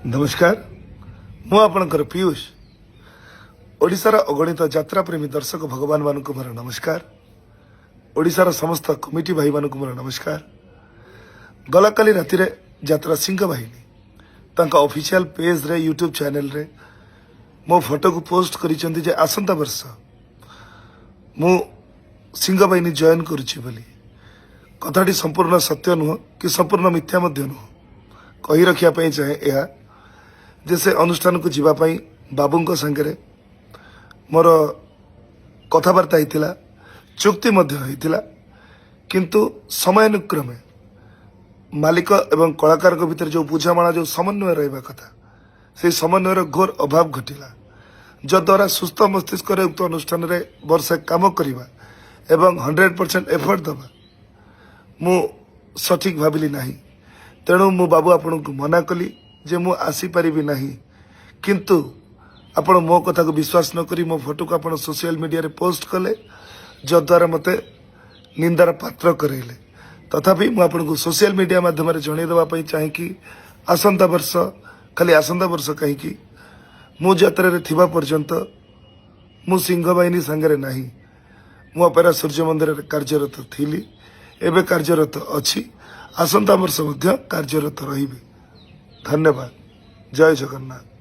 नमस्कार मु आपणकर पीयूष ओडिशार अगणित यात्रा प्रेमी दर्शक भगवान मानक मोर नमस्कार। ओडिशार समस्त कमिटी भाई मानक मोर नमस्कार। गला काली राति रे यात्रा सिंह बाहिनी तांका ऑफिशियल पेज रे यूट्यूब चैनल रे मो फोटो को पोस्ट करिसेंती जे आसंता वर्ष मु सिंह बाहिनी जॉइन करुछि बोली। कथाटी संपूर्ण सत्य नुह कि संपूर्ण मिथ्या मध्य नुह कही रखिया पई चाहे यह जैसे अनुष्ठान को जीवाई बाबू सांगे मोर कथबार्ता होता चुक्ति होता किंतु समयानुक्रमे मालिक एवं कलाकार भितर जो बुझामणा जो समन्वय रहा कथा से समन्वयर घोर अभाव घटिला जद्वारा सुस्थ मस्तिष्क उक्त अनुष्ठान रे वर्षे काम करवा एवं 100% एफर्ट दबा मु सठिक भाविली नहीं। तेणु मु बाबू आपण को मना कली जे मु आसी परिबी नहीं किंतु आपण मो कथा को विश्वास न करी मो फोटो को आपण सोशल मीडिया रे पोस्ट कले जद्वारा मते निंदार पात्र करेले। तथापि मु आपण को सोशल मीडिया माध्यम रे जणै देबा पई चाहे कि आसंता वर्ष खाली आसंता वर्ष कहीं कि मु यात्रा रे थिबा पर्यंत मु सिंह बाहिनी संगे नहीं मु अपेरा सूर्य मंदिर रे कार्यरत थिली एबे कार्यरत अछि आसंता वर्ष मध्य कार्यरत रहिबे। धन्यवाद। जय जगन्नाथ।